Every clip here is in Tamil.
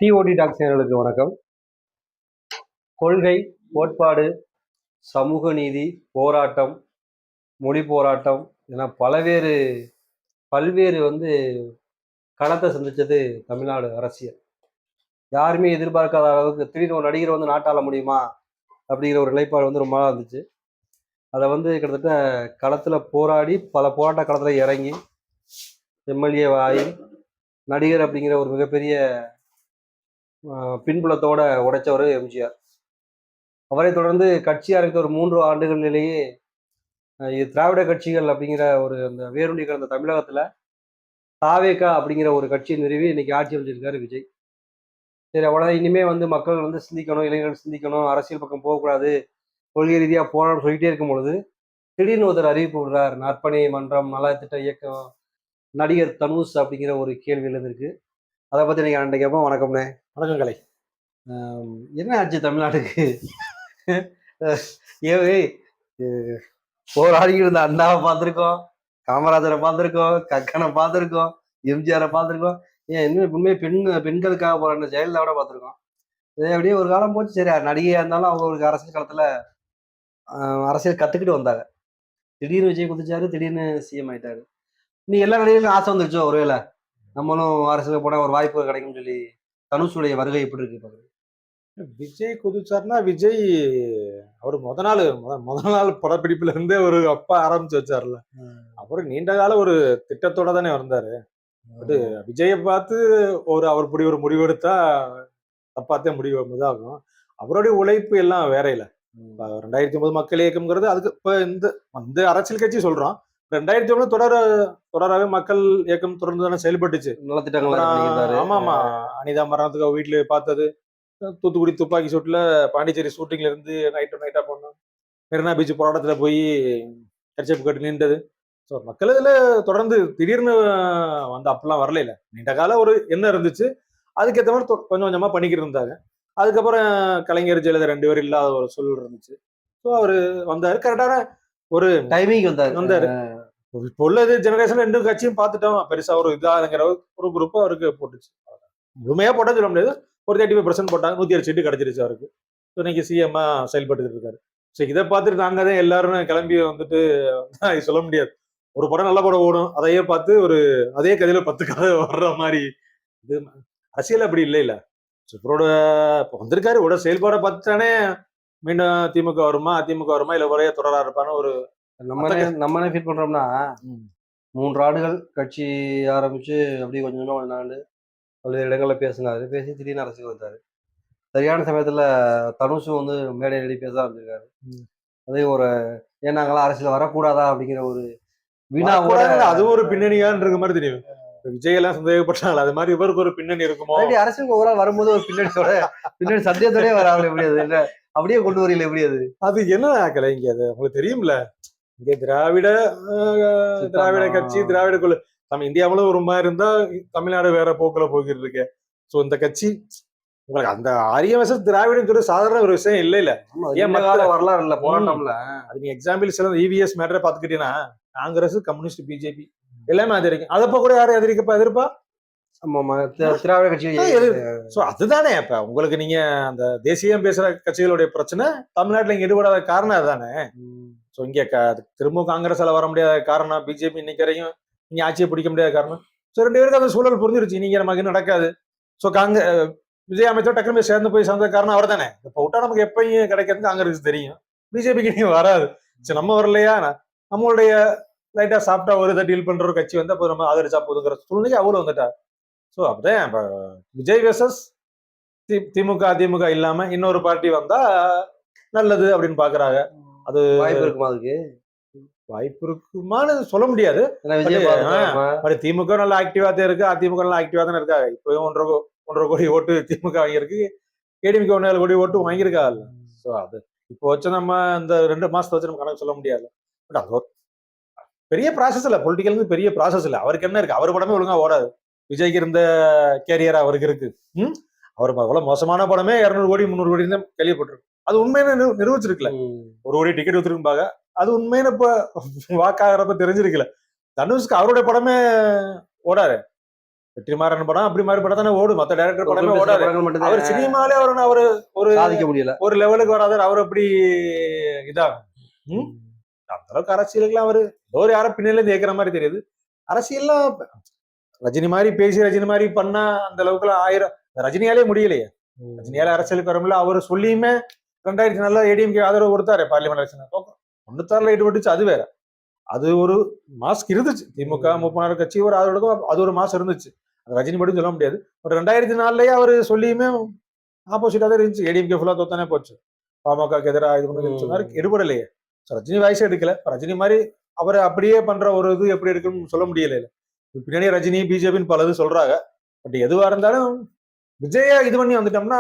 டிஓடி டாக்ஸ் சேனலுக்கு வணக்கம். கொள்கை, கோட்பாடு, சமூக நீதி, போராட்டம், மொழி போராட்டம் என பல்வேறு களத்தை சந்திச்சது தமிழ்நாடு அரசியல். யாருமே எதிர்பார்க்காத அளவுக்கு திடீர்னு ஒரு நடிகர் நாட்டாள முடியுமா அப்படிங்கிற ஒரு நிலைப்பாடு ரொம்ப நாளாக இருந்துச்சு. அதை கிட்டத்தட்ட களத்தில் போராடி பல போராட்ட களத்தில் இறங்கி எம்எல்ஏ ஆகி நடிகர் அப்படிங்கிற ஒரு மிகப்பெரிய பின்புலத்தோட உடைச்சவர் எம்ஜிஆர். அவரை தொடர்ந்து கட்சி ஆரம்பித்த ஒரு 3 ஆண்டுகளிலேயே திராவிட கட்சிகள் அப்படிங்கிற அந்த வேரூண்டி கிடந்த தமிழகத்துல தாவேகா அப்படிங்கிற ஒரு கட்சியை நிறுவி இன்னைக்கு ஆட்சி அமைச்சிருக்காரு விஜய். சரி, அவ்வளவுதான். இனிமே மக்கள் சிந்திக்கணும், இளைஞர்கள் சிந்திக்கணும், அரசியல் பக்கம் போகக்கூடாது, கொள்கை ரீதியா போராட சொல்லிட்டே இருக்கும் பொழுது திடீர்னு ஒருத்தர் அறிவிப்பு விடுறார். நற்பணி மன்றம், நலத்திட்ட இயக்கம், நடிகர் தனுஷ் அப்படிங்கிற ஒரு கேள்வி எழுந்திருக்கு. அதை பத்தி நீங்க அன்றைக்கு கேட்போம். வணக்கம்ண்ணே. வணக்கம் கலை. என்ன ஆச்சு தமிழ்நாட்டுக்கு? போராடி இருந்த அண்ணாவை பார்த்துருக்கோம், காமராஜரை பார்த்துருக்கோம், கக்கனை பார்த்துருக்கோம், எம்ஜிஆரை பார்த்துருக்கோம். ஏன் இன்னும் உண்மையை பெண்களுக்காக போராடின ஜெயலலிதாவோட பார்த்துருக்கோம். இது அப்படியே ஒரு காலம் போச்சு. சரி, நடிகையா இருந்தாலும் அவங்களுக்கு அரசியல் காலத்துல அரசியல் கத்துக்கிட்டு வந்தாங்க. திடீர்னு விஜய் குதிச்சாரு, திடீர்னு சிஎம் ஆயிட்டாரு. நீ எல்லா நடிகர்களும் ஆசை வந்துருச்சோ, ஒருவேளை நம்மளும் அரசியல் போனா ஒரு வாய்ப்பு கிடைக்கும்னு சொல்லி தனுஷுடைய வருகை எப்படி இருக்கு? விஜய் குதிச்சார்னா விஜய் அவர் முத நாள் படப்பிடிப்புல இருந்தே ஒரு அப்பா ஆரம்பிச்சு வச்சார்ல. அப்புறம் நீண்ட கால ஒரு திட்டத்தோட தானே வந்தாரு. விஜயை பார்த்து அவர் இப்படி ஒரு முடிவெடுத்தா தப்பாத்தே முடிவு இதாகும். அவருடைய உழைப்பு எல்லாம் வேற இல்ல. 2009 மக்கள் இயக்கம்ங்கிறது அதுக்கு இப்ப இந்த அரசியல் கட்சி சொல்றோம். 2009 தொடராகவே மக்கள் இயக்கம் தொடர்ந்து தானே செயல்பட்டுச்சு. ஆமா, அனிதா மரணத்துக்கு வீட்டுல பார்த்தது, தூத்துக்குடி துப்பாக்கி சூட்ல பாண்டிச்சேரி ஷூட்டிங்ல இருந்து நைட்டா போனோம், மெரினா பீச் போராட்டத்துல போய் கட்சிப்பு கட்டு நின்றது. ஸோ மக்கள் இதுல தொடர்ந்து திடீர்னு அப்பெல்லாம் வரல. நீண்ட கால ஒரு எண்ணம் இருந்துச்சு. அதுக்கேற்ற மாதிரி கொஞ்சம் கொஞ்சமா பண்ணிக்கிட்டு இருந்தாங்க. அதுக்கப்புறம் கலைஞர் ஜெயலலிதா 2 பேரும் இல்லாத ஒரு சூழல் இருந்துச்சு. ஸோ அவரு வந்தாரு, கரெக்டான ஒரு டைமிங் வந்தாரு. இப்போ உள்ளது ஜெனரேஷன் 2 கட்சியும் பார்த்துட்டோம். பெருசா ஒரு இதாங்கிற ஒரு குரூப் அவருக்கு போட்டுச்சு. முழுமையா போட்டா சொல்ல முடியாது. ஒரு 35% போட்டாங்க. 106 சீட்டு கிடைச்சிருச்சு அவருக்கு. இன்னைக்கு சிஎம்மா செயல்பட்டு இருக்காரு. சரி, இதை பார்த்துட்டு நாங்க தான் எல்லாரும் கிளம்பி சொல்ல முடியாது. ஒரு படம் நல்ல படம் ஓடும், அதையே பார்த்து அதே கதையில 10 கதை வர்ற மாதிரி இது அரசியல் அப்படி இல்ல. இவரோட வந்திருக்காரு, இவரோட செயல்பாடை பார்த்துட்டானே மீண்டும் திமுக வருமா அதிமுக வருமா இல்ல ஒரே தொடரா இருப்பான்னு ஒரு நம்ம என்ன ஃபீல் பண்றோம்னா, 3 ஆண்டுகள் கட்சி ஆரம்பிச்சு அப்படியே கொஞ்சம் நாள் பல்வேறு இடங்கள்ல பேசி திடீர்னு அரசியல் வந்தாரு. சரியான சமயத்துல தனுஷும் மேடையில் பேச ஆரம்பிச்சிருக்காரு. அதே ஏன் நாங்களாம் அரசியல் வரக்கூடாதா அப்படிங்கிற ஒரு வினாவோட அது ஒரு பின்னணியான் இருக்க மாதிரி தெரியும். விஜய் எல்லாம் சந்தேகப்பட்டாங்க, அது மாதிரி இவருக்கு ஒரு பின்னணி இருக்குமோ. அரசியல் ஒரு ஆள் வரும்போது ஒரு பின்னாடி சந்தேகத்தோடய வராமல் எப்படி அது அப்படியே கொண்டு வரல எப்படி அது என்ன ஆக்கல இங்க? அது உங்களுக்கு தெரியும்ல, இங்க திராவிட கட்சி திராவிட குழு நம்ம இந்தியாவிலும் ஒரு மாதிரி இருந்தா தமிழ்நாடு வேற போக்குல போய்கிட்டு இருக்கு. சோ இந்த கட்சி உங்களுக்கு அந்த ஆரியவசம் திராவிட சாதாரண ஒரு விஷயம் இல்ல. ஏன் வரலாறு இல்ல போராட்டம்ல. அது நீ எக்ஸாம்பிள் சில இவிஎஸ் மேட்டரை பாத்துக்கிட்டீங்கன்னா காங்கிரஸ், கம்யூனிஸ்ட், பிஜேபி எல்லாமே ஆதரிக்கும். அதப்ப கூட யாரும் எதிர்ப்பா திராவிட கட்சி. அதுதானே இப்ப உங்களுக்கு நீங்க அந்த தேசியம் பேசுற கட்சிகளுடைய பிரச்சனை தமிழ்நாட்டுல இங்க ஈடுபடாத காரணம் அதுதானே. சோ இங்க திரும்ப காங்கிரஸால வர முடியாத காரணம், பிஜேபி இன்னைக்கு வரையும் நீங்க ஆட்சியை பிடிக்க முடியாத காரணம். சோ 2 பேருக்கு அந்த சூழல் புரிஞ்சிருச்சு, நீங்க நமக்கு நடக்காது. சோ விஜய் அமைச்சர் டக்குனு சேர்ந்த காரணம் அவர் தானே. இப்ப விட்டா நமக்கு எப்பயும் கிடைக்கிறது காங்கிரஸ் தெரியும், பிஜேபிக்கு நீங்க வராது. சரி, நம்ம வரலையா, நம்மளுடைய லைட்டா சாப்பிட்டா ஒரு டீல் பண்ற ஒரு கட்சி அப்போ நம்ம ஆதரிச்சா போதுங்கிற சூழ்நிலைக்கு அவ்வளவு வந்துட்டா. சோ அப்படிதான் விஜய் வெர்சஸ் திமுக அதிமுக இல்லாம இன்னொரு பார்ட்டி வந்தா நல்லது அப்படின்னு பாக்குறாங்க. அது வாய்ப்பு இருக்குமா? அதுக்கு வாய்ப்பு இருக்குமான்னு சொல்ல முடியாது. திமுக நல்லா ஆக்டிவா தான் இருக்கு, அதிமுக நல்லா ஆக்டிவா தானே இருக்காங்க. இப்பயும் 1.5 கோடி ஓட்டு திமுக வாங்கியிருக்கு, ஏடிஎம்கே 1.7 கோடி ஓட்டு வாங்கியிருக்கா. சோ அது இப்போ வச்சு நம்ம இந்த 2 மாசத்தை வச்சு நம்ம கணக்கு சொல்ல முடியாது. பட் அது பெரிய ப்ராசஸ் இல்ல, பொலிட்டிக்கல் பெரிய ப்ராசஸ் இல்ல. அவருக்கு என்ன இருக்கு? அவர் படமே ஒழுங்கா ஓடாது. விஜய்க்கு இருந்த கேரியர் அவருக்கு இருக்கு. அவர் அவ்வளவு மோசமான படமே 200 கோடி 300 கோடி தான் கேள்விப்பட்டிருக்கு. அது உண்மையான நிரூபிச்சிருக்கல. 1 கோடி டிக்கெட் வித்துருப்பாங்க, அது உண்மையான இப்ப வாக்காகிறப்ப தெரிஞ்சிருக்கல. தனுஷ்க்கு அவருடைய படமே ஓடாது. வெற்றிமாறன் படம் அப்படி மாதிரி படம் தானே ஓடும், மத்த டைரக்டர் படமே குறிப்பிட்ட சில ஓடாது. படங்கள் மட்டும்தான் அவர் சினிமாலே அவரு ஒரு சாதிக்க முடியல. ஒரு லெவலுக்கு வராது. அவர் அப்படி இதாகும். ம்? அந்த அளவுக்கு அரசியலுக்குலாம் அவரு ஏதோ ஒரு யாரோ பின்னால இருந்து ஏக்குற மாதிரி தெரியுது. அரசியல்லாம் ரஜினி மாதிரி பேசி ரஜினி மாதிரி பண்ணா அந்த அளவுக்குலாம் ஆயிரம் ரஜினியாலே முடியலையே. ரஜினியால அரசியலுக்கு வர முடியல. அவரு சொல்லியுமே 2004 ஏடிஎம்கே ஆதரவு கொடுத்தாரு பார்லிமெண்ட் எலெக்ஷன். 96 ஈடுபட்டுச்சு, அது வேற. அது ஒரு மாஸ்க் இருந்துச்சு. திமுக முப்பனாறு கட்சி ஒரு ஆதரவு அது ஒரு மாசம் இருந்துச்சு. அது ரஜினி மட்டும் சொல்ல முடியாது. ஒரு 2004 அவரு சொல்லியுமே ஆப்போசிட்டா தான் இருந்துச்சு. ஏடிஎம்கே ஃபுல்லா தோத்தானே போச்சு. பாமகக்கு எதிராக இது பண்ணி சொன்னாரு, எடுபடலையே. ரஜினி வயசு எடுக்கல. ரஜினி மாதிரி அவரை அப்படியே பண்ற ஒரு இது எப்படி இருக்குன்னு சொல்ல முடியல. பின்னாடி ரஜினி பிஜேபின்னு பல இது சொல்றாங்க. பட் எதுவா இருந்தாலும் விஜய இது பண்ணி வந்துட்டோம்னா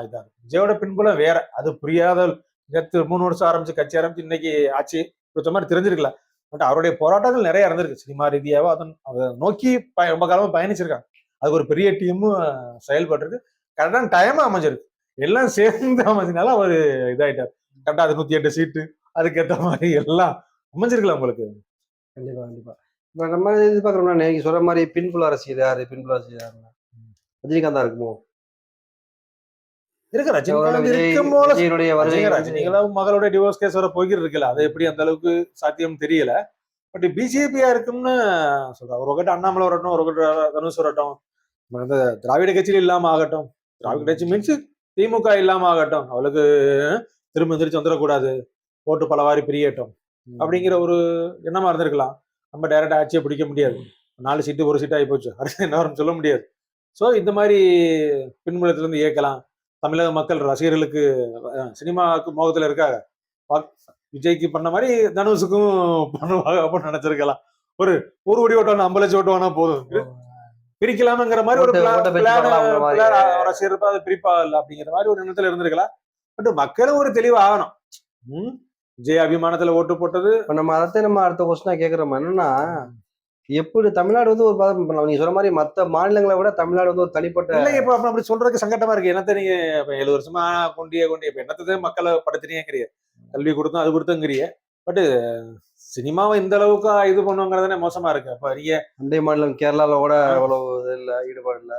இதான் விஜயோட பின்புலம் வேற. அது புரியாத நேற்று 3 வருஷம் ஆரம்பிச்சு கட்சி ஆரம்பிச்சு இன்னைக்கு ஆட்சி கொடுத்த மாதிரி தெரிஞ்சிருக்கல. பட் அவருடைய போராட்டங்கள் நிறைய இருந்திருக்கு. சினிமா ரீதியாவோ அதை நோக்கி ரொம்ப காலமா பயணிச்சிருக்காங்க. அது ஒரு பெரிய டீமும் செயல்பட்டு கரெக்டான டைமா அமைஞ்சிருக்கு. எல்லாம் சேர்ந்து அமைஞ்சதுனால அவர் இதாயிட்டார். கரெக்டா அது 108 சீட்டு அதுக்கேற்ற மாதிரி எல்லாம் அமைஞ்சிருக்கலாம் உங்களுக்கு. கண்டிப்பா கண்டிப்பா. இப்ப நம்ம எதிர்பார்க்கறோம்னா நீங்க சொல்ற மாதிரி பின்புல அரசியல் யாரு, பின்புல அரசியல் யாருன்னா ரஜினிகாந்தா இருக்குமோ? இருக்கு ரஜினிகாந்த் விஜய் இருக்கும் போல விஜயனுடைய வருகை வந்து ரஜினிகாந்த் மகளோட டிவோர்ஸ் கேஸ் வர போய்கிட்டு இருக்குல்ல. அது எப்படி அந்த அளவுக்கு சாத்தியம் தெரியல. பட் பிஜேபியா இருக்கும்னு சொல்றேன். ஒரு வகட்ட அண்ணாமலை வரட்டும், ஒரு வகட்ட தனுஷ் வரட்டும், அந்த திராவிட கட்சியில இல்லாம ஆகட்டும். திராவிட கட்சி மீன்ஸ் திமுக இல்லாம ஆகட்டும். அவளுக்கு திரும்ப எந்திரிச்சு வந்துடக்கூடாது, ஓட்டு பலவாரி பிரியட்டும் அப்படிங்கிற ஒரு எண்ணமா இருந்திருக்கலாம். நம்ம டைரக்டா ஆட்சியை பிடிக்க முடியாது. 4 சீட்டு 1 சீட் ஆகி போச்சு, அடுத்து என்ன வரும்னு சொல்ல முடியாது. ஸோ இந்த மாதிரி பின்புலத்துல இருந்து இயக்கலாம். தமிழக மக்கள் ரசிகர்களுக்கு சினிமாவுக்கு மோகத்துல இருக்காங்க. விஜய்க்கு பண்ண மாதிரி தனுஷுக்கும் பண்ணுவாங்க அப்படின்னு நினைச்சிருக்கலாம். ஒரு 1 கோடி ஓட்டு 50 லட்சம் ஓட்டு வேணா போதும், பிரிக்கலாம்ங்கிற மாதிரி ஒரு ரசிகர் அதை பிரிப்பா இல்லை அப்படிங்கிற மாதிரி ஒரு எண்ணத்துல இருந்திருக்கலாம். பட் மக்களும் ஒரு தெளிவு ஆகணும். விஜய் அபிமானத்துல ஓட்டு போட்டது நம்ம அதை நம்ம அடுத்த கொஸ்டினா கேட்கிறோம். என்னன்னா எப்படி தமிழ்நாடு வந்து ஒரு நீங்க சொல்ற மாதிரி மத்த மாநிலங்களை விட தமிழ்நாடு வந்து ஒரு தனிப்பட்ட இல்லை. இப்ப அப்படி சொல்றதுக்கு சங்கட்டமா இருக்கு. என்னத்த நீங்க 7 வருஷமா கொண்டிய இப்ப என்னத்தை மக்களை படுத்துறீங்கிறிய, கல்வி கொடுத்தோம் அது கொடுத்தங்கிறிய. பட் சினிமாவை இந்த அளவுக்கு இது பண்ணுவாங்கிறதானே மோசமா இருக்கு. அப்ப நீங்க அண்டை மாநிலம் கேரளால கூட அவ்வளவு இது இல்ல, ஈடுபாடு இல்ல.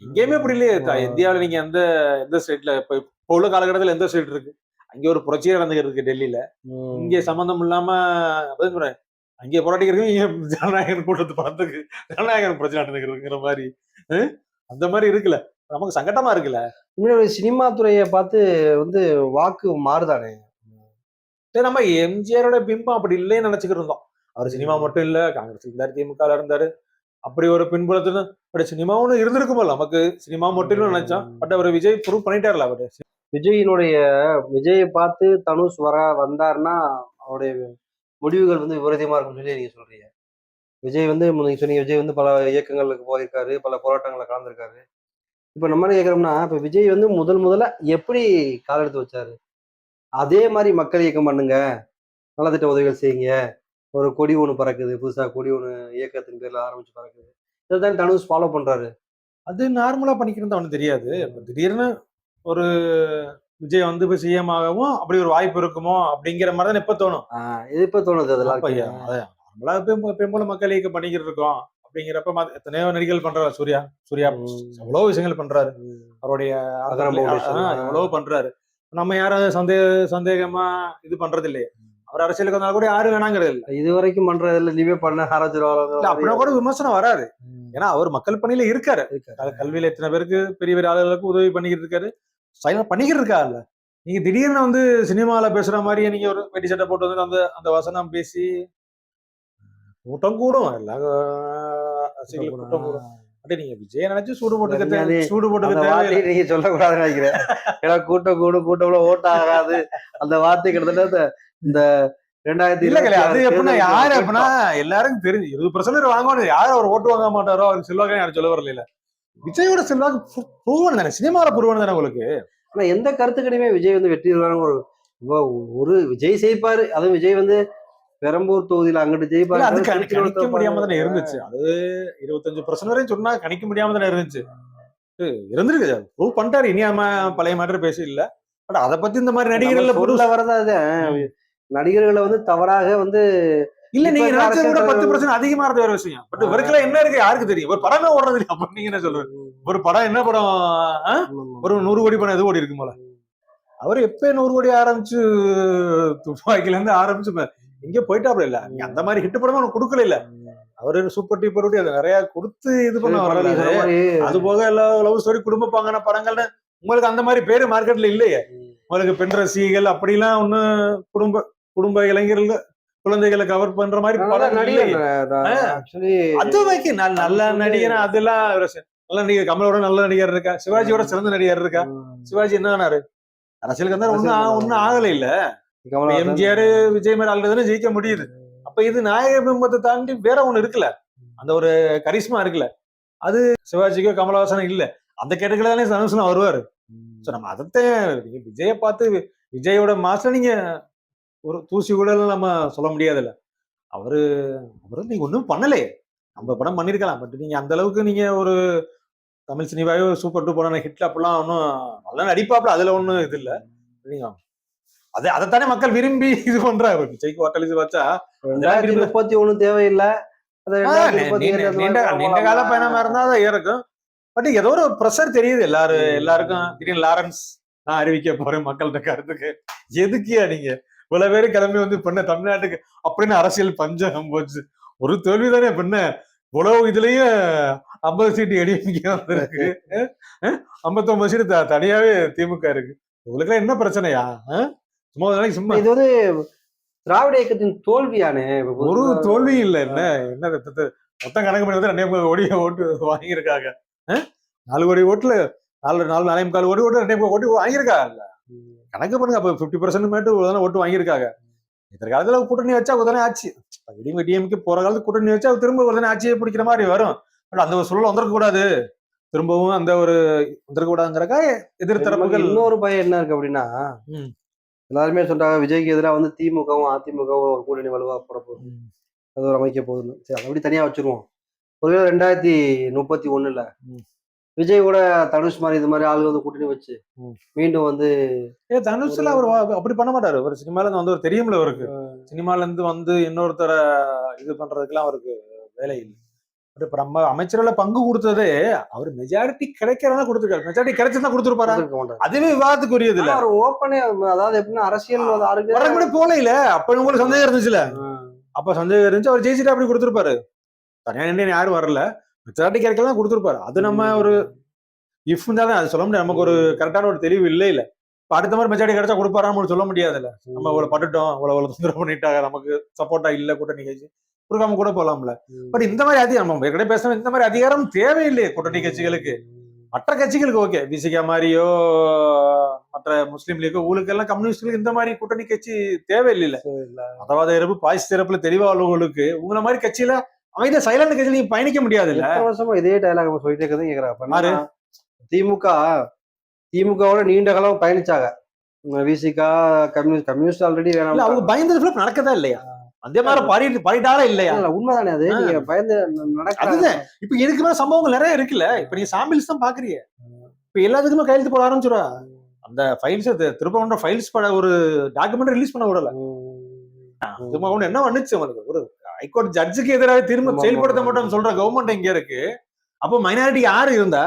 எங்கேயுமே அப்படி இல்லையே. இந்தியாவில நீங்க எந்த ஸ்டேட்ல இப்ப உள்ள காலகட்டத்தில் எந்த ஸ்டேட் இருக்கு? அங்கே ஒரு புரட்சியே நடந்துகிட்டு இருக்கு டெல்லியில. இங்கே சம்பந்தம் இல்லாம சொல்றேன், அங்கே போராட்டிக்கிறதுக்கு இங்க ஜனநாயகன் கூட்டத்து படத்துக்கு ஜனநாயகன் பிரச்சனை நடந்துக்கிறதுங்கிற மாதிரி அந்த மாதிரி இருக்குல்ல. நமக்கு சங்கட்டமா இருக்குல்ல. சினிமா துறையை பார்த்து வந்து வாக்கு மாறுதானே. நம்ம எம்ஜிஆரோட பிம்பம் அப்படி இல்லைன்னு நினைச்சுக்கிட்டு இருந்தோம். அவர் சினிமா மட்டும் இல்ல, காங்கிரஸ் இருந்தாரு, திமுக இருந்தாரு, அப்படி ஒரு பின்புலத்துல பட் சினிமாவும் இருந்திருக்குமோ. நமக்கு சினிமா மட்டும் நினைச்சோம். பட் அவர் விஜய் ப்ரூவ் பண்ணிட்டார்ல. அவரு விஜயை பார்த்து தனுஷ் வந்தாருன்னா அவருடைய முடிவுகள் வந்து விபரீதமா இருக்கும்னு சொல்லி நீங்க சொல்றீங்க. விஜய் வந்து நீங்க சொன்னீங்க, விஜய் வந்து பல இயக்கங்களுக்கு போயிருக்காரு, பல போராட்டங்களை கலந்துருக்காரு. இப்ப நம்ம என்ன கேட்கறோம்னா, இப்ப விஜய் வந்து முதல்ல எப்படி கால் எடுத்து வச்சாரு? அதே மாதிரி மக்கள் இயக்கம் பண்ணுங்க, நலத்திட்ட உதவிகள் செய்யுங்க, ஒரு கொடி ஒண்ணு பறக்குது, புதுசா கொடி ஒண்ணு இயக்கத்தின் பேர்ல ஆரம்பிச்சு பறக்குது, இதைதான் தனுஷ் ஃபாலோ பண்றாரு. அது நார்மலா பண்ணிக்கிறது அவனுக்கு தெரியாது. திடீர்னு ஒரு விஜய் வந்து இப்ப சிஎம் ஆகவும் அப்படி ஒரு வாய்ப்பு இருக்குமோ அப்படிங்கிற மாதிரி தான் இப்ப தோணும். இது இப்ப தோணுது. அதெல்லாம் பெரும்பாலும் மக்கள் இயக்கம் பண்ணிக்கிட்டு இருக்கோம் அப்படிங்கிறப்ப எத்தனையோ நடிகர்கள் பண்றாரு. சூர்யா எவ்வளவு விஷயங்கள் பண்றாரு. அவருடைய எவ்வளவு பண்றாரு. நம்ம யாரும் சந்தேகமா இது பண்றது இல்லையே. அவர் அரசியலுக்கு வந்தாலும் கூட யாரும் வேணாங்கிறது இல்லை. இது வரைக்கும் பண்றது இல்லை. நீவே பண்ண ஆரம்பிச்சிருவாங்க அப்படின்னா கூட விமர்சனம் வராது. ஏன்னா அவர் மக்கள் பணியில இருக்காரு. கல்வியில எத்தனை பேருக்கு பெரிய பெரிய ஆளுகளுக்கு உதவி பண்ணிக்கிட்டு இருக்காரு, பண்ணிக்கிட்டு இருக்காருல்ல. நீங்க திடீர்னு வந்து சினிமால பேசுற மாதிரியே நீங்க ஒரு வெட்டி சட்டை போட்டு வந்து அந்த வசனம் பேசி கூட்டம் கூடும். எல்லாம் கூட்டம் கூடும். அப்படி நீங்க விஜய நினைச்சு சூடு போட்டு நீங்க சொல்லக்கூடாதுன்னு நினைக்கிறேன். ஏன்னா கூட்டம் கூட்டம் ஓட்ட ஆகாது அந்த வார்த்தை கிட்டத்தட்ட இந்த 2000 அது எப்படின்னா யாரு அப்படின்னா எல்லாருக்கும் தெரிஞ்சு 20% வாங்கணும். யாரும் அவர் ஓட்டு வாங்க மாட்டாரோ, அவருக்கு செல்வாக்கு யாரும் சொல்ல வரல. விஜயோட செல்வாக்கு புருவன் தானே, சினிமால புருவன் தானே உங்களுக்கு. ஆனா எந்த கருத்துக்கடையுமே விஜய் வந்து வெற்றி ஒரு விஜய் ஜெயிப்பாரு. அதுவும் விஜய் வந்து பெரம்பூர் தொகுதியில அங்கிட்டு ஜெயிப்பாரு. அது கணிக்க முடியாம தானே இருந்துச்சு. அது 25% வரையும் சொன்னா கணிக்க முடியாம தானே இருந்துச்சு. இருந்திருக்கு, ப்ரூவ் பண்ணிட்டாரு. இனி பழைய மாதிரி பேச இல்ல. பட் அதை பத்தி இந்த மாதிரி நடிகர்கள் வரதான் நடிகர்களை வந்து தவறாக வந்து இல்ல இப்ப நீங்க இருக்க நினைச்சத விட அரசியல் 10% அதிகமா இருந்த வேற விஷயம். பட் இவருக்குள்ள என்ன இருக்கு யாருக்கு தெரியும்? ஒரு படமே ஓடுறது இல்ல. அப்ப நீங்க என்ன சொல்றது? ஒரு படம் என்ன படம்? ஆ? ஒரு 100 கோடி படம் எது ஓடி இருக்கும் போல. அவர் எப்ப 100 கோடி ஆரம்பிச்சு துப்பாக்கில இருந்து ஆரம்பிச்சு எங்க போயிட்டாப்ல இல்ல. நீங்க அந்த மாதிரி ஹிட் படமா அவனுக்கு கொடுக்கல இல்ல. அவரு சூப்பர் டூப்பர் அது நிறைய கொடுத்து இது பண்ண படம் வரல. நீங்க சொன்ன மாதிரி அது போக லவ் ஸ்டோரி குடும்ப பாங்கான படங்கள்னு உங்களுக்கு அந்த மாதிரி பேரு மார்க்கெட்ல இல்லையே. உங்களுக்கு பெண் ரசிகைகள் அப்படிலாம் ஒண்ணு குடும்ப குடும்ப இளைஞர்கள் குழந்தைகளை கவர் பண்ற மாதிரி படம் இல்லையே. ஆக்சுவலி அது வைக்க நல்ல நடிகர் அதெல்லாம் நல்ல நடிகர் கமலோட நல்ல நடிகர் இருக்கா, சிவாஜியோட சிறந்த நடிகர் இருக்கா. சிவாஜி என்ன ஆனாரு? அரசியலுக்கு வந்தா ஒண்ணும் ஆகல இல்ல. எம்ஜிஆர் விஜய் மாதிரி ஆளுதானே ஜெயிக்க முடியுது. அப்ப இது நாயக பிம்பத்தை தாண்டி வேற ஒண்ணு இருக்குல்ல, அந்த ஒரு கரிஸ்மா இருக்குல்ல, அது சிவாஜிக்கோ கமலஹாசனும் இல்ல. அந்த கேட்டகரியில தானே தனுஷ்லாம் வருவாரு. சோ நம்ம அதத்தான் விஜய பார்த்து விஜயோட மாசம் நீங்க ஒரு தூசி கூட நம்ம சொல்ல முடியாதுல்ல. அவரு அவரு நீங்க ஒண்ணும் பண்ணலையே. நம்ம படம் பண்ணிருக்கலாம். பட் நீங்க அந்த அளவுக்கு நீங்க ஒரு தமிழ் சினிமாவே சூப்பர் டூப்பரான ஹிட்ல அப்பெல்லாம் ஒன்னும் நல்லா நடிப்பாப்ல. அதுல ஒண்ணும் இது இல்ல. நீங்க அதைத்தானே மக்கள் விரும்பி இது பண்றாரு. விஜய்க்கு ஹோட்டலிஸ் வச்சா 2031 தேவையில்லை. நீண்ட கால பயணமா இருந்தா அதை ஏறக்கும். பட் ஏதோ ஒரு ப்ரெஷர் தெரியுது எல்லாருக்கும். திடீர்னு லாரன்ஸ் நான் அறிவிக்க போறேன் மக்கள்கிட்ட கருத்துக்கு. எதுக்கியா நீங்க இவ்வளவு பேரு கிளம்பி வந்து பண்ண தமிழ்நாட்டுக்கு அப்படின்னு அரசியல் பஞ்சம் போச்சு. ஒரு தோல்வி தானே பண்ண. இவ்வளவு இதுலயும் 50 சீட்டு எடிஎம்கே இருக்கு, 59 சீட்டு தனியாவே திமுக இருக்கு. உங்களுக்கு என்ன பிரச்சனையா? சும்மா இது வந்து திராவிட இயக்கத்தின் தோல்வியானே. ஒரு தோல்வி இல்ல. என்ன மொத்தம் கணக்கு பண்ணி வந்து 2 கோடி ஓட்டு வாங்கியிருக்காங்க. 4 கோடி ஓட்டுல 4.5 கோடி ஓட்டு 2 கோடி வாங்கியிருக்காங்க. கணக்கு பண்ணுங்க. அப்ப 50% மேட்டு ஓட்டு வாங்கியிருக்காங்க. எதிர்காலத்துல கூட்டணி வச்சா உடனே ஆட்சி டிஎம்கே போற காலத்துல கூட்டணி வச்சா திரும்ப உடனே ஆட்சியை பிடிக்கிற மாதிரி வரும். அந்த ஒரு சூழல் வந்துருக்க கூடாது. திரும்பவும் அந்த ஒரு வந்துருக்க கூடாதுங்கிறக்கா எதிர்த்தரப்புகள். இன்னொரு பயம் என்ன இருக்கு அப்படின்னா, எல்லாருமே சொல்றாங்க விஜய்க்கு எதிராக வந்து திமுகவும் அதிமுகவும் ஒரு கூட்டணி வலுவா போட போகுது, அது ஒரு அமைக்க போகுதுன்னு. சரி, அதை அப்படி தனியா வச்சிருவோம். ஒருவேளை 2031 விஜய் கூட தனுஷ் மாதிரி இது மாதிரி ஆளுங்க வந்து கூட்டணி வச்சு மீண்டும் வந்து தனுஷ்ல அவர் அப்படி பண்ண மாட்டாரு. ஒரு சினிமால இருந்து வந்து ஒரு தெரியும்ல அவருக்கு. சினிமால இருந்து வந்து இன்னொருத்தர இது பண்றதுக்கெல்லாம் அவருக்கு வேலை இல்லை. இப்ப நம்ம அமைச்சர்களை பங்கு கொடுத்ததே அவர் மெஜாரிட்டி கிடைக்கிறதா கொடுத்துருக்காரு. மெஜாரிட்டி கிடைச்சதா கொடுத்துருப்பாரு. அதுவே விவாதத்துக்குரியது இல்ல. அவர் ஓப்பனே அதாவது எப்படின்னா அரசியல் போல இல்ல. அப்ப உங்களுக்கு சந்தேகம் இருந்துச்சுல. அப்ப சந்தேகம் இருந்துச்சு. அவர் ஜெயிச்சுட்டு அப்படி கொடுத்துருப்பாரு. தனியா நின்று யாரும் வரல. மெஜாரிட்டி கிடைக்கலாம் கொடுத்துருப்பாரு. அது நம்ம ஒரு இஃப் தான் அது சொல்ல முடியாது. நமக்கு ஒரு கரெக்டான ஒரு தெளிவு இல்ல. இப்ப அடுத்த மாதிரி மெஜாரிட்டி கிடைச்சா கொடுப்பாரான்னு சொல்ல முடியாதுல்ல. நம்ம இவ்வளவு பட்டுட்டோம், இவ்வளவு தொந்தரவு பண்ணிட்டாங்க, நமக்கு சப்போர்ட்டா இல்ல கூட்டணி கட்சி கொடுக்காம கூட போலாம்ல. பட் இந்த மாதிரி அதிகாரம் நம்ம ஏற்கனவே பேசணும். இந்த மாதிரி அதிகாரம் தேவையில்லையே கூட்டணி கட்சிகளுக்கு. மற்ற கட்சிகளுக்கு ஓகே, விசிகா மாதிரியோ மற்ற முஸ்லீம் லீக்கோ ஊருக்கெல்லாம் கம்யூனிஸ்டுகளுக்கு இந்த மாதிரி கூட்டணி கட்சி தேவையில்லை. மதவாத இறப்பு பாய்ஸ் திறப்புல தெளிவா உள்ளவங்களுக்கு உங்களை மாதிரி கட்சியில அமைதியா சைலண்ட் கட்சியில நீங்க பயணிக்க முடியாது இல்ல. வருஷமா இதே டயலாக் நம்ம சொல்லிட்டே இருக்கிறது கேக்குறாங்க. திமுகவோட நீண்ட காலம் பயணிச்சாங்க. விசிகா கம்யூனிஸ்ட் ஆல்ரெடி வேணாம். அவங்க பயந்தது நடக்கதா இல்லையா? அதே மாதிரி பாடிட்டாரா இல்லையா? உண்மைதானே அது. நீங்க பயந்து நடக்காது. இப்ப இதுக்கு மேல சம்பவங்கள் நிறைய இருக்குல்ல. இப்ப நீங்க சாம்பிள்ஸ் தான் பாக்குறீங்க. இப்ப எல்லாத்துக்குமே கையெழுத்து போட ஆரம்பிச்சுடா. அந்த ஃபைல்ஸ் திருப்ப ஃபைல்ஸ் ஒரு டாக்குமெண்ட் ரிலீஸ் பண்ண விடல. என்ன பண்ணுச்சு அவனுக்கு? ஒரு ஹைகோர்ட் ஜட்ஜுக்கு எதிராக திரும்ப செயல்படுத்த மாட்டோம் சொல்ற கவர்மெண்ட் எங்க இருக்கு? அப்போ மைனாரிட்டி யாரு இருந்தா?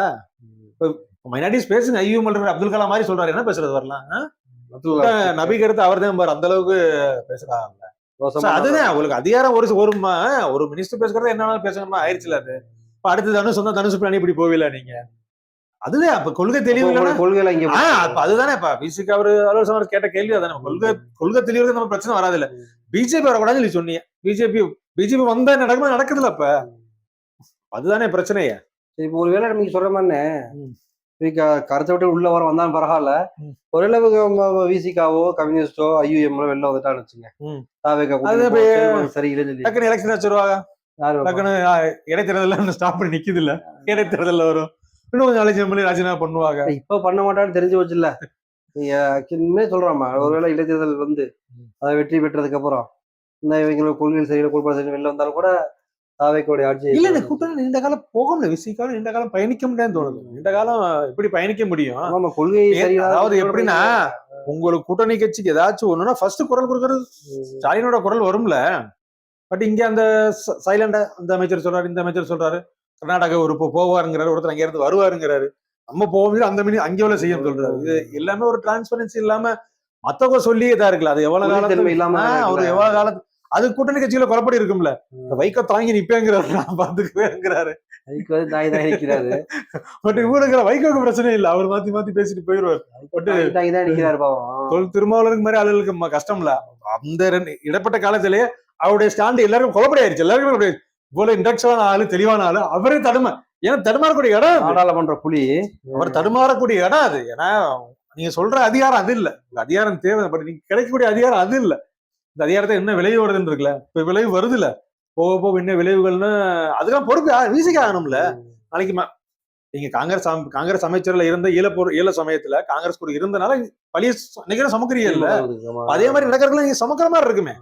மைனாரிட்டிஸ் பேசுங்க. ஐயோ அப்துல் கலாம் மாதிரி சொல்றாரு. என்ன பேசுறது வரலாம்? நபி கருத்து அவர் தான் பாரு அந்த அளவுக்கு பேசுறாங்க. அதுதான் உங்களுக்கு அதிகாரம். ஒரு மினிஸ்டர் பேசுறது என்ன பேசணுமா ஆயிடுச்சுல. அது இப்ப அடுத்து தனுஷ் பிளானி இப்படி போவில நீங்க. அதுதான் அப்ப கொள்கை தெளிவு கொள்கையில இங்க அதுதானே. இப்ப பிசிக்கு அவரு ஆலோசனை கேட்ட கேள்வி அதானே. கொள்கை தெளிவு நம்ம பிரச்சனை வராது இல்ல. பிஜேபி வரக்கூடாதுன்னு சொல்லி சொன்னீங்க. பிஜேபி வந்தா நடக்குதுல. அப்ப அதுதானே பிரச்சனையே. இப்ப ஒருவேளை நீங்க சொல்ற மாதிரி கருத்தை விட்டு உள்ள வர வந்தாலும் பரவாயில்ல. ஒருவேளை விசிகாவோ கம்யூனிஸ்டோ ஐயூஎம் வெளில வந்துட்டான்னு வச்சுங்க. டக்குனு எலெக்ஷன் வச்சிருவாங்க. டக்குனு இடைத்தேர்தல் ஸ்டாப் பண்ணி நிக்குது இல்ல. இடைத்தேர்தல் வரும். இன்னும் கொஞ்சம் நாளைக்கு பண்ணி ராஜினாமா பண்ணுவாங்க. இப்ப பண்ண மாட்டான்னு தெரிஞ்சு வச்சு இல்ல. நீங்க சொல்றாமா ஒருவேளை இடைத்தேர்தல் வந்து அதை வெற்றி பெற்றதுக்கு அப்புறம் இந்த இவங்களுக்கு கொள்கைகள் சரியில்லை கொடுப்பா சரி வெளில வந்தாலும் கூட தாவேக்கோடைய ஆட்சி இல்ல. இந்த கூட்டணி நீண்ட காலம் போக முடியும். விசிகாலம் நீண்ட காலம் பயணிக்க முடியாதுன்னு தோணுது. நீண்ட காலம் எப்படி பயணிக்க முடியும்? கொள்கை அதாவது எப்படின்னா உங்களுக்கு கூட்டணி கட்சிக்கு ஏதாச்சும் ஒண்ணுன்னா ஃபர்ஸ்ட் குரல் கொடுக்கறது ஸ்டாலினோட குரல் வரும்ல. பட் இங்க அந்த சைலண்டா அந்த அமைச்சர் சொல்றாரு, இந்த அமைச்சர் சொல்றாரு, கர்நாடகா ஒரு போவாருங்கிறாரு, ஒருத்தர் அங்க இருந்து வருவாருங்கிறாரு, நம்ம போக அந்த மீனி அங்கே உள்ள செய்ய சொல்றாரு. இது எல்லாமே ஒரு டிரான்ஸ்பரன்சி இல்லாம மத்தவங்க சொல்லியே இதா இருக்குல்ல. அது எவ்வளவு காலத்துக்கு இல்லாம ஒரு எவ்வளவு காலத்து அது கூட்டணி கட்சியில குழப்படி இருக்கும்ல. வைக்க தாங்கி நிப்பேங்கிறாரு, நான் பாத்துக்குவேங்கிறாரு. தாய் தான் நிக்கிறாரு. பட் இவருங்கிற வைகோக்கு பிரச்சனை இல்ல, அவர் மாத்தி மாத்தி பேசிட்டு போயிருவாரு. திருமாவளவனுக்கு மாதிரி ஆளுகளுக்கு கஷ்டம் இல்ல. அந்த இடப்பட்ட காலத்திலேயே அவருடைய ஸ்டாண்டு எல்லாருக்கும் குழப்படி ஆயிருச்சு. எல்லாருக்கும் இவ்வளவு இன்டெக்ஷனான ஆளு, தெளிவான ஆளு, அவரே ஏன்னா தடுமாறக்கூடிய இடம், நாடாளுமன்ற புலி, அவர் தடுமாறக்கூடிய இடம் அது. ஏன்னா நீங்க சொல்ற அதிகாரம் அது இல்ல, அதிகாரம் தேவை, பட் நீங்க கிடைக்கக்கூடிய அதிகாரம் அது இல்ல. இந்த அதிகாரத்தை என்ன விளைவு வருதுன்னு இருக்குல்ல, இப்ப விளைவு வருது இல்ல, போக போக என்ன விளைவுகள்னு அதுக்கெல்லாம் பொறுப்பு வீசிக்க ஆகணும்ல. நாளைக்கு நீங்க காங்கிரஸ் அமைச்சர்ல இருந்த ஈழ சமயத்துல காங்கிரஸ் கூட இருந்தனால பழிய நிகர சமக்கிறீங்கல்ல, அதே மாதிரி நடக்கிறதுல நீங்க சமக்கிற மாதிரி இருக்குமே.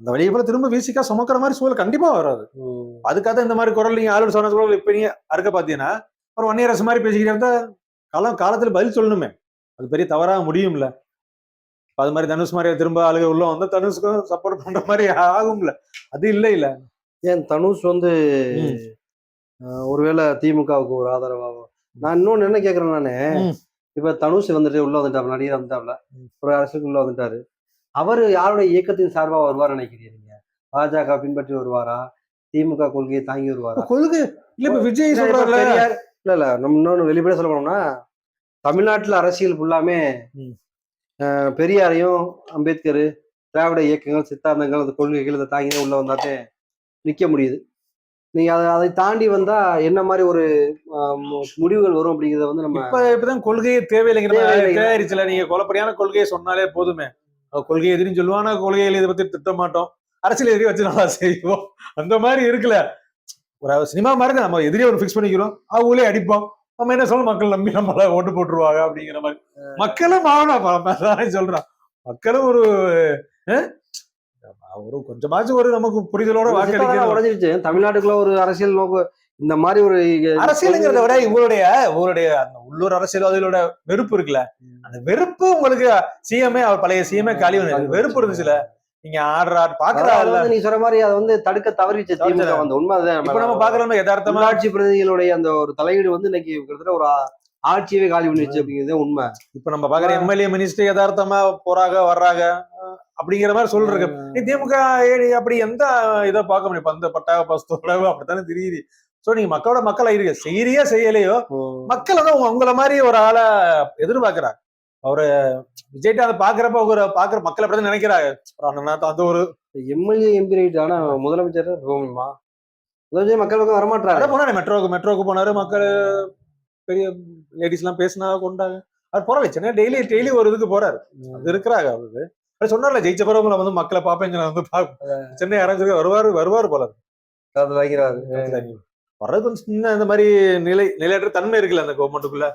அந்த வழியை போல திரும்ப வீசிக்கா சுமக்கிற மாதிரி சூழல் கண்டிப்பா வராது. அதுக்காக இந்த மாதிரி குரல் நீங்க ஆளு சொன்ன குரல் இப்ப நீங்க அறுக்க பாத்தீங்கன்னா ஒரு வன்னியரசு மாதிரி பேசிக்கிட்டே இருந்தா காலத்துல பதில் சொல்லணுமே, அது பெரிய தவறாக முடியும்ல. அது மாதிரி தனுஷ் மாதிரி திரும்ப ஆளுக உள்ள வந்து தனுஷ்க்கும் சப்போர்ட் பண்ற மாதிரி ஆகும்ல, அது இல்ல இல்ல. ஏன் தனுஷ் வந்து ஒருவேளை திமுகவுக்கு ஒரு ஆதரவாகும். நான் இன்னொன்னு என்ன கேக்குறேன் நானு, இப்ப தனுஷ் வந்துட்டு உள்ள வந்துட்டாரு, நடிகர் வந்துட்டாப்ல, ஒரு அரசுக்கு உள்ள வந்துட்டாரு, அவரு யாருடைய இயக்கத்தின் சார்பா வருவார் நினைக்கிறீங்க? பாஜக பின்பற்றி வருவாரா, திமுக கொள்கையை தாங்கி வருவாரா? கொள்கை இல்ல, இப்ப விஜய் சொல்றாருல, இல்ல நம்ம இன்னொன்னு வெளிப்படையா சொல்ல போனோம்னா, தமிழ்நாட்டுல அரசியல் ஃபுல்லாமே பெரியாரையும் அம்பேத்கர் திராவிட இயக்கங்கள் சித்தாந்தங்கள் அந்த கொள்கைகள் இதை தாங்கி உள்ள வந்தாட்டே நிக்க முடியுது. நீங்க அதை தாண்டி வந்தா என்ன மாதிரி ஒரு முடிவுகள் வரும் அப்படிங்கறத வந்து நம்ம இப்பதான் கொள்கையே தேவையில்லைங்கிற நீங்க கொலப்படியான கொள்கையை சொன்னாலே போதுமே. கொள்கை எதிரின்னு சொல்லுவானா, கொள்கைகள் இதை பத்தி திட்ட மாட்டோம், அரசியல் எதிரி வச்சு நல்லா செய்வோம், அந்த மாதிரி இருக்குல்ல. ஒரு சினிமா மாதிரி நம்ம எதிரியை ஒரு பிக்ஸ் பண்ணிக்கிறோம், அவங்களே அடிப்போம், நம்ம என்ன சொல்ல மக்கள் நம்பி நம்மள ஓட்டு போட்டுருவாங்க அப்படிங்கிற மாதிரி. மக்களும் ஆகணும் சொல்றான், மக்களும் ஒரு கொஞ்சமாச்சும் ஒரு நமக்கு புரிதலோட வாக்களிக்க உடஞ்சிருச்சு. தமிழ்நாட்டுக்குள்ள ஒரு அரசியல் நோக்கு இந்த மாதிரி ஒரு அரசியலுங்கிறத விட உங்களுடைய அந்த உள்ளூர் அரசியல்வாதிகளோட வெறுப்பு இருக்குல்ல, அந்த வெறுப்பு உங்களுக்கு சிஎம்ஏ பழைய சிஎம்ஏ காலி வெறுப்பு இருந்துச்சுல, நீங்க பாக்குறாங்க நீ சொல்ற மாதிரி அதை வந்து தடுக்க தவறிச்சு திமுக. அந்த உண்மை இப்ப நம்ம பாக்குறோம், யதார்த்தமா ஆட்சி பிரதிநிதிகளுடைய அந்த ஒரு தலையீடு வந்து இன்னைக்கு கிட்டத்தட்ட ஒரு ஆட்சியவே காலி பண்ணிடுச்சு அப்படிங்கிறது உண்மை. இப்ப நம்ம பாக்குற எம்எல்ஏ மினிஸ்டர் யதார்த்தமா போறாங்க வர்றாங்க அப்படிங்கிற மாதிரி சொல்றாங்க. திமுக அப்படி எந்த இதை பார்க்க முடியும், அந்த பட்டாக பஸ்தோட அப்படித்தானே தெரியுது. சோ நீங்க மக்கள் ஆயிருக்கு, செய்யறியா செய்யலையோ, மக்கள் வந்து உங்களை மாதிரி ஒரு ஆளை எதிர்பார்க்கிறாங்க. அவரு விஜய்ட்ட அதை பாக்குறப்ப பாக்குற மக்கள் அப்படிதான் நினைக்கிறாங்க. அந்த ஒரு எம்எல்ஏ எம்பி ரைட், ஆனா முதலமைச்சர் மக்கள் பக்கம் வரமாட்டாரு. போனாரு மெட்ரோக்கு போனாரு, மக்கள் பெரிய லேடிஸ் எல்லாம் பேசினா கொண்டாங்க, அவர் போற வச்சு டெய்லி ஒரு இதுக்கு போறாரு, அது இருக்கிறாங்க. அவருக்கு சொன்னார்ல, ஜெயிச்ச பிறகு வந்து மக்களை பாப்பேன் வந்து சென்னை அரசு வருவாரு போல வர்றது கொஞ்சம் இந்த மாதிரி நிலையற்ற தன்மை இருக்குல்ல அந்த கவர்மெண்ட்டுக்குள்ள.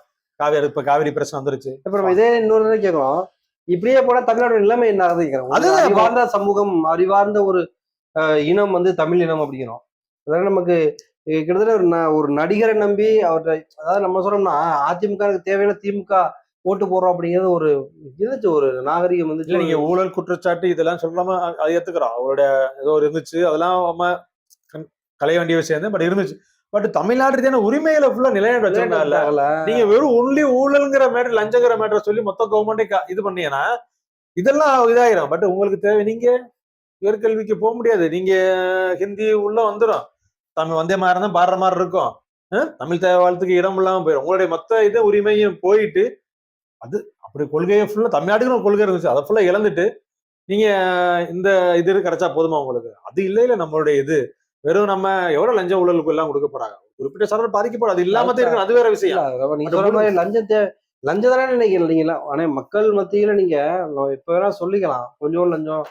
காவிரி பிரச்சனை வந்துருச்சு. அப்புறம் இதே இன்னொரு கேட்கணும், இப்படியே போனா தமிழ்நாடு நிலைமை என்ன ஆகுது? அறிவார்ந்த சமூகம், அறிவார்ந்த ஒரு இனம் வந்து தமிழ் இனம் அப்படிங்கிறோம். அதாவது நமக்கு கிட்டத்தட்ட ஒரு நடிகரை நம்பி அவர்கிட்ட, அதாவது நம்ம சொல்றோம்னா அதிமுக தேவையான திமுக ஓட்டு போடுறோம் அப்படிங்கிறது ஒரு இருந்துச்சு, ஒரு நாகரிகம் வந்து. நீங்க ஊழல் குற்றச்சாட்டு இதெல்லாம் சொல்லாம அதை ஏத்துக்கிறோம், அவரோட ஏதோ இருந்துச்சு, அதெல்லாம் நம்ம களைய வேண்டிய விஷயம் தான், பட் இருந்துச்சு. பட் தமிழ்நாடு ரீதியான உரிமையில ஃபுல்லா நிலைநாட்டு வச்சிருந்தாங்கல்ல. நீங்க வெறும் ஒன்லி ஊழல்ங்கிற மேட்டர், லஞ்சங்கிற மேட்டர் சொல்லி மொத்த கவர்மெண்டே இது பண்ணீங்கன்னா இதெல்லாம் இதாயிரும். பட் உங்களுக்கு தேவை, நீங்க உயர்கல்விக்கு போக முடியாது, நீங்க ஹிந்தி உள்ள வந்துடும், தமிழ் வந்தே மாதிரி தான் பாடுற மாதிரி இருக்கும், தமிழ் தேவை வாழ்த்துக்கு இடம் இல்லாம போயிடும், உங்களுடைய மொத்த இது உரிமையும் போயிட்டு. அது அப்படி கொள்கையை ஃபுல்லா தமிழ்நாட்டுக்கு கொள்கை இருந்துச்சு, அதை ஃபுல்லா இழந்துட்டு நீங்க இந்த இது கிடைச்சா போதுமா உங்களுக்கு? அது இல்ல நம்மளுடைய இது வெறும் நம்ம எவ்வளவு லஞ்ச ஊழலுக்கு எல்லாம் கொடுக்க போறாங்க, குறிப்பிட்ட சார் பாதிக்கப்படும், அது இல்லாம இருக்கு, அது வேற விஷயம். நீங்க சொல்ற மாதிரி லஞ்சம் தானே நினைக்கிறீங்களா? ஆனா மக்கள் மத்தியில நீங்க இப்ப வேணா சொல்லிக்கலாம், கொஞ்சம்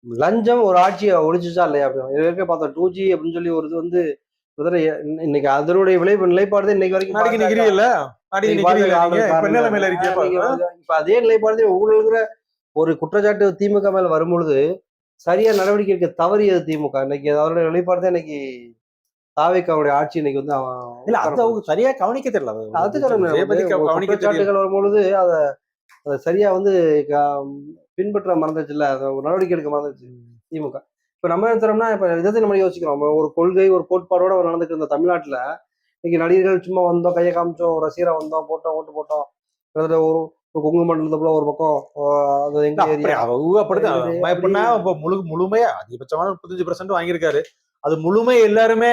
லஞ்சம் ஒரு ஆட்சியை ஒழிச்சுச்சா இல்லையா? அப்படி பார்த்தோம் 2G அப்படின்னு சொல்லி ஒரு இது வந்து இன்னைக்கு அதனுடைய நிலைப்பாடு இன்னைக்கு வரைக்கும் இப்ப அதே நிலைப்பாடு ஊழல்கிற ஒரு குற்றச்சாட்டு திமுக மேல வரும்பொழுது சரியா நடவடிக்கை எடுக்க தவறியது திமுக. இன்னைக்கு அதோட நிலைப்பாடு தான் இன்னைக்கு தாவேக்காவுடைய ஆட்சி இன்னைக்கு வந்து அவன் சரியா கவனிக்க தெரியல. குற்றச்சாட்டுகள் வரும்பொழுது அதை சரியா வந்து பின்பற்ற மறந்துச்சு, இல்ல நடவடிக்கை எடுக்க மறந்துச்சு திமுக. இப்ப நம்ம என்ன தரோம்னா, இப்ப இதை நம்ம யோசிக்கிறோம். நம்ம ஒரு கொள்கை, ஒரு கோட்பாடோட நடந்துட்டு இருந்த தமிழ்நாட்டுல இன்னைக்கு நடிகர்கள் சும்மா வந்தோம், கையை காமிச்சோம், ஒரு ரசிகரா வந்தோம், போட்டோம், ஓட்டு போட்டோம். கிட்டத்தட்ட ஒரு கொங்கு மண்டலத்தை போல ஒரு பக்கம் அது எங்க அப்படி ஏரியா அவங்க அப்படிதான். இருக்குது நம்ம அப்படி. எப்படின்னா இப்ப முழுமையா அதிகபட்சமான 35% வாங்கியிருக்காரு. அது முழுமை எல்லாருமே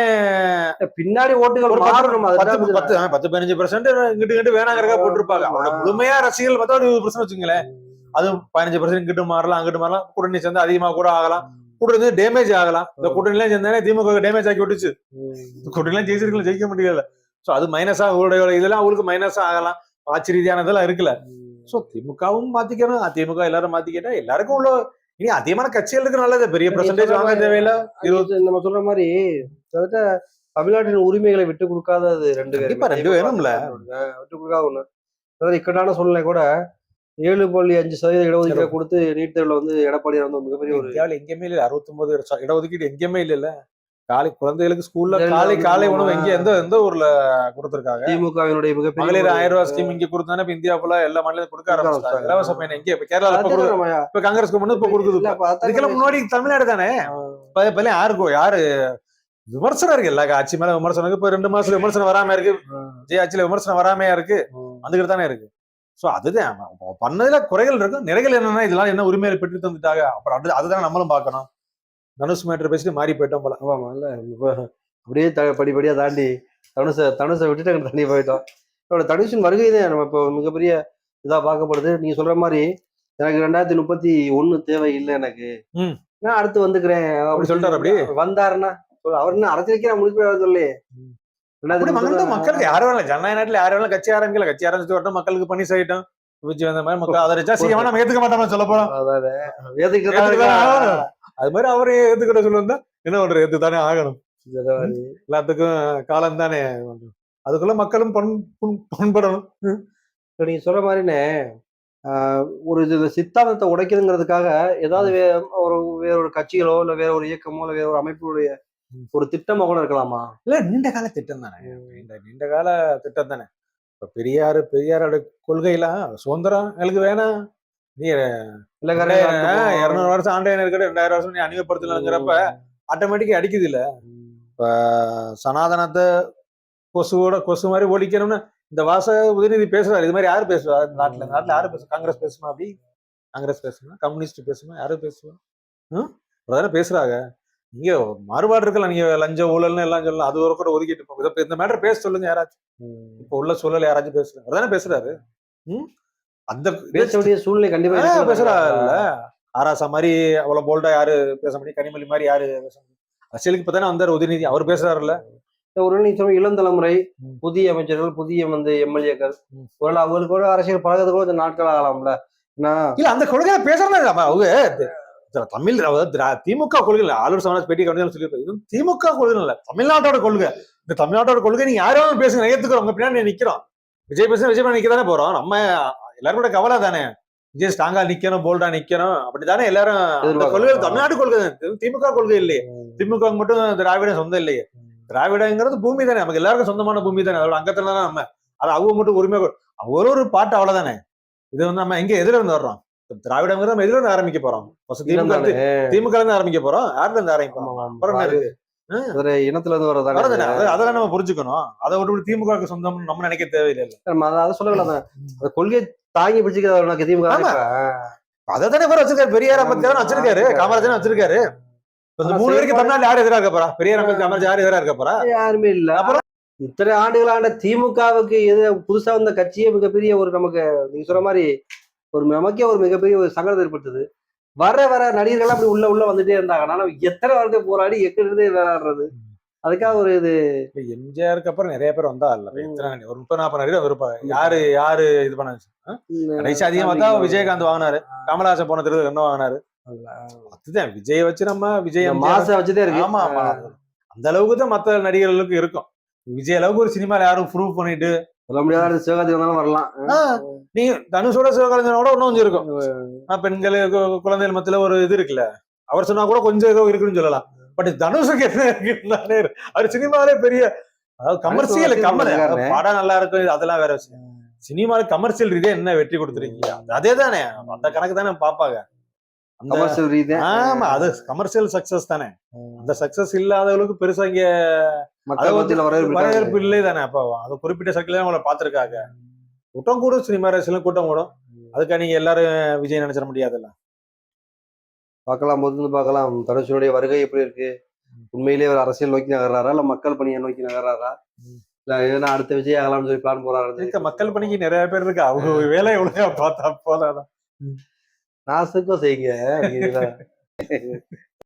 பின்னாடி ஓட்டுகள் ஒரு மாறும். நம்ம பத்து அதுதான் பத்து 15% இங்கிட்டு இங்கிட்டு வேணாங்கிறக்கா போட்டிருப்பாங்க. அவரோட முழுமையா ரசிகர்கள் பார்த்தா ஒரு 20% வச்சுங்களேன். அது 15% இங்கிட்டு மாறலாம், அங்கிட்டு மாறலாம். கூட்டணி சேர்ந்து அதிகமா கூட ஆகலாம். கூட்டணி டேமேஜ் ஆகலாம். இந்த கூட்டணி எல்லாம் சேர்ந்தானே திமுக டேமேஜ் ஆக்கி விட்டுச்சு. கூட்டணி எல்லாம் ஜெயிச்சிருக்கல, ஜெயிக்க முடியல. சோ அது மைனஸா இதெல்லாம் அவங்களுக்கு மைனஸா ஆகலாம். ஆட்சி ரீதியானதெல்லாம் இருக்குல்ல. சோ திமுகவும் மாத்திக்கணும், அதிமுக எல்லாரும் மாத்திக்கிட்டா எல்லாருக்கும் உள்ள இனி அதிகமான கட்சிகளுக்கு நல்லது. பெரிய பெர்சன்டேஜ் வாங்க தேவையில்ல. நம்ம சொல்ற மாதிரி கிட்டத்தட்ட தமிழ்நாட்டின் உரிமைகளை விட்டு கொடுக்காதது ரெண்டு கண்டிப்பா பேரும் ரெண்டு வேணும்ல. விட்டு கொடுக்காத ஒண்ணு. அதாவது இக்கட்டான சூழ்நிலை கூட 7.5% இடஒதுக்கீடு கொடுத்து நீட் தேர்வுல வந்து எடப்பாடியார் வந்து மிகப்பெரிய ஒரு இந்தியாவில் எங்கேயுமே இல்ல 69 இடஒதுக்கீடு எங்கேயுமே இல்ல. காலை குழந்தைகளுக்கு ஸ்கூல்ல காலை உணவு எங்க எந்த எந்த ஊர்ல கொடுத்திருக்காங்க? திமுகவினுடைய மிகப்பெரிய மகளிர் 1000 ரூபாய் ஸ்கீம் இங்க கொடுத்தானே இப்ப இந்தியா ஃபுல்லா எல்லா மாநிலத்திலும் கொடுக்க ஆரம்பிச்சிட்டாங்க. இலவச பயணம் எங்க இப்ப கேரளால இப்ப காங்கிரஸ் கவர்மெண்ட் இப்ப கொடுக்குது. இதுக்கெல்லாம் முன்னாடி தமிழ்நாடு தானே. யாரு விமர்சனம் இருக்கு எல்லா ஆட்சி மேல விமர்சனம் இருக்கு. இப்ப 2 மாசத்துல விமர்சனம் வராம இருக்கு. விஜய் ஆட்சியில விமர்சனம் வராமையா இருக்கு. வந்துகிட்டு தானே இருக்கு. சோ அதுதான் பண்ணதுல குறைகள் இருக்கும். நிறைகள் என்னன்னா இதெல்லாம் என்ன உரிமையை பெற்று தந்துட்டாங்க. அப்புறம் அதுதான் நம்மளும் பார்க்கணும். தனுஷ் மேட்டர் பேசிட்டு மாறி போயிட்டோம் போல. ஆமா இல்ல அப்படியே படிப்படியா தாண்டி தனுஷை விட்டுட்டு அங்க தண்ணி போயிட்டோம். இதோட தனுஷின் வருகை தான் நம்ம இப்போ மிகப்பெரிய இதா பார்க்கப்படுது. நீங்க சொல்ற மாதிரி எனக்கு 2031 தேவை இல்லை எனக்கு, நான் அடுத்து வந்துக்கிறேன் அப்படி சொல்லிட்டாரு. அப்படி வந்தாருன்னா அவர் என்ன அரசியலுக்கே நான் முடிச்சு சொல்லி மக்களுக்கு யாரும் இல்ல. ஜனநாயக நாட்டுல யாரும் இல்ல. கட்சி ஆரம்பிக்கல. கட்சி ஆரம்பிச்சு வரட்டும், மக்களுக்கு பண்ணி செய்யட்டும். விஜய் வந்த மாதிரி மக்கள் ஆதரிச்சா செய்ய நம்ம ஏத்துக்க மாட்டோம் சொல்ல போறோம். அது மாதிரி அவரே ஏத்துக்கிட்ட சொல்லுவா என்ன பண்ற, ஏத்து தானே ஆகணும். எல்லாத்துக்கும் காலம் தானே. அதுக்குள்ள மக்களும் பண்படணும். நீங்க சொல்ற மாதிரினே ஒரு சித்தாந்தத்தை உடைக்குதுங்கிறதுக்காக ஏதாவது வேற ஒரு கட்சிகளோ இல்ல வேற ஒரு இயக்கமோ இல்ல வேற ஒரு அமைப்புடைய ஒரு திட்டமா கூட இருக்கலாமா? இல்ல நீண்ட கால திட்டம் தானே. நீண்ட கால திட்டம் தானே. இப்ப பெரியாரோட கொள்கையெல்லாம் சுதந்திரம் எங்களுக்கு வேணாம், நீ 200 வருஷம் ஆண்டையன் இருக்க 2000 வருஷம் நீ அணிவப்படுத்தலங்கிறப்ப ஆட்டோமேட்டிக்கா அடிக்குது இல்ல. இப்ப சனாதனத்தை கொசு மாதிரி ஒழிக்கணும்னு இந்த உதயநிதி பேசுறாரு. இது மாதிரி யாரு பேசுவா நாட்டுல யாரு பேசுவா? காங்கிரஸ் பேசுமா? அப்படி காங்கிரஸ் பேசுமா? கம்யூனிஸ்ட் பேசுமா? யாரு பேசுவா? அதானே பேசுறாங்க. நீங்க மாறுபாடு இருக்கலாம். நீங்க லஞ்ச ஊழல்னு எல்லாம் சொல்லலாம். அது ஒரு கூட ஒதுக்கிட்டு இந்த மேட்டர் பேச சொல்லுங்க யாராச்சும். இப்ப உள்ள சூழல் யாராச்சும் பேசுறாங்க. அதானே பேசுறாரு. அந்த பேச வேண்டிய சூழ்நிலை கண்டிப்பா பேசுறாருல்ல. ஆராசா மாதிரி அவ்வளவு போல்டா யாரு பேச முடியும்? கனிமொழி மாதிரி யாரு பேச முடியும்? அரசியலுக்கு இப்பதானே வந்தாரு உதயநிதி. அவர் பேசுறாருல்ல. ஒரு இளம் தலைமுறை, புதிய அமைச்சர்கள், புதிய எம்எல்ஏக்கள், ஒரு அவங்களுக்கு கூட அரசியல் பழகிறது கூட நாட்கள் ஆகலாம்ல. இல்ல அந்த கொள்கையில பேசுறதா அவங்க தமிழ் திமுக கொள்கை ஆளுநர் சமாஜ் பேட்டி சொல்லி திமுக கொள்கை இல்ல, தமிழ்நாட்டோட கொள்கை. இந்த தமிழ்நாட்டோட கொள்கை நீங்க யாரும் பேசுங்க, ஏத்துக்கிறோம். உங்க பின்னாடி நிக்கிறோம். விஜய் பேச விஜய் நிக்க தானே போறோம். நம்ம எல்லாரும் கூட கவலை தானே. விஜய் ஸ்ட்ராங்கா நிக்கணும், போல்டா நிக்கணும். அப்படித்தானே எல்லாரும் கொள்கை. தமிழ்நாடு கொள்கை திமுக கொள்கை இல்லையே. திமுக மட்டும் திராவிடம் சொந்தம் இல்லையே. திராவிடங்கிறது பூமி தானே, நமக்கு எல்லாருக்கும் சொந்தமான பூமி தானே. அதோட அங்கத்துல தான் நம்ம அது அவங்க மட்டும் உரிமை ஒரு பாட்டு அவ்வளவுதானே. இது வந்து நம்ம எங்க எதுல இருந்து வர்றோம்? திராவிடங்கிறது நம்ம எதுல இருந்து ஆரம்பிக்க போறோம்? திமுக இருந்து ஆரம்பிக்க போறோம். யாருல இருந்து ஆரம்பிப்போம்? இனத்துல இருந்து வர்றதானே. அதெல்லாம் நம்ம புரிஞ்சுக்கணும். அதை விட்டு திமுக சொந்தம் நம்ம நினைக்க தேவையில்லை. அதை சொல்லலாம். கொள்கை தாங்கி பிடிச்சிக்க திமுக அதைத்தானே பேர் வச்சிருக்காரு. பெரியார் அம்பேத்கர் வச்சிருக்காரு, காமராஜன் வச்சிருக்காரு. 3 வரைக்கும் தமிழ்நாடு யாரு எதிராக இருக்க போறா? பெரியார் அம்பேத்கர் யாரு எதிராக இருக்க போறா? யாருமே இல்ல. அப்புறம் இத்தனை ஆண்டுகளான திமுகவுக்கு எது புதுசா வந்த கட்சியே மிகப்பெரிய ஒரு நமக்கு நீங்க சொல்ற மாதிரி ஒரு நமக்கே ஒரு மிகப்பெரிய ஒரு சங்கடம் ஏற்படுத்துது. வர நடிகர்கள் அப்படி உள்ள வந்துட்டே இருந்தாங்கன்னா எத்தனை வருடத்தை போராடி எக்கிலிருந்தே விளையாடுறது. அதுக்காக ஒரு இது எம்ஜிஆருக்கு அப்புறம் நிறைய பேர் வந்தா இல்ல, ஒரு 30-40 நடிகர் இருப்பாங்க. யாரு இது பண்ணாச்சு? கடைசி அதிகம் பார்த்தா விஜயகாந்த் வாங்கினாரு, கமலஹாசன் போன திருவிழா என்ன வாங்கினாரு. அதுதான் விஜய் வச்சு நம்ம விஜய் மாசம் வச்சுட்டே இருக்கு. ஆமா அந்த அளவுக்கு தான் மத்த நடிகர்களுக்கு இருக்கும். விஜய் அளவுக்கு ஒரு சினிமால யாரும் ப்ரூவ் பண்ணிட்டு சொல்ல முடியாத சிவகார்த்தி வந்தாலும் வரலாம். நீ தனுஷோட சிவகார்த்தியோட இன்னும் கொஞ்சம் இருக்கும். பெண்கள் குழந்தைகள் மத்தியில ஒரு இது இருக்குல்ல, அவர் சொன்னா கூட கொஞ்சம் ஏதோ இருக்குன்னு சொல்லலாம். பட் தனுஷுக்கு என்ன இருக்குன்னாலே அவர் சினிமாலே பெரிய கமர்சியல் படம் நல்லா இருக்கும். அதெல்லாம் வேற விஷயம். சினிமால கமர்சியல் ரீதியா என்ன வெற்றி கொடுத்துருக்கீங்க அதே தானே. அந்த கணக்கு தானே பாப்பாங்க. அந்த கமர்ஷியல் ரீதியா ஆமா அது கமர்ஷியல் சக்சஸ் தானே. அந்த சக்சஸ் இல்லாதவங்களுக்கு பெருசா இங்க அதை மக்கள் வந்து மத்தியில வரவேற்பு வரவேற்பு இருக்காது. இல்லை தானே. அப்போ அது குறிப்பிட்ட சர்க்கிள் அவங்கள பார்த்திருக்காங்க. கூட்டம் கூடும், சினிமா ரேஸ்ல கூட்டம் கூடும். அதுக்காக நீங்க எல்லாரும் விஜய் நினைச்சிட முடியாதுல்ல. பார்க்கலாம், பொறுத்து பார்க்கலாம். தனுஷனுடைய வருகை எப்படி இருக்கு? உண்மையிலேயே ஒரு அரசியல் நோக்கி நகர்றாரா, இல்ல மக்கள் பணியை நோக்கி நகர்றாரா, இல்ல எதுனா அடுத்த விஜய் ஆகலாம்னு சொல்லி பிளான் போறாரு? இருக்க மக்கள் பணிக்கு நிறைய பேர் இருக்கு. அவங்க வேலையை ஒழுங்கா பார்த்தா போதாதான். நாசுக்கும் செய்யுங்க.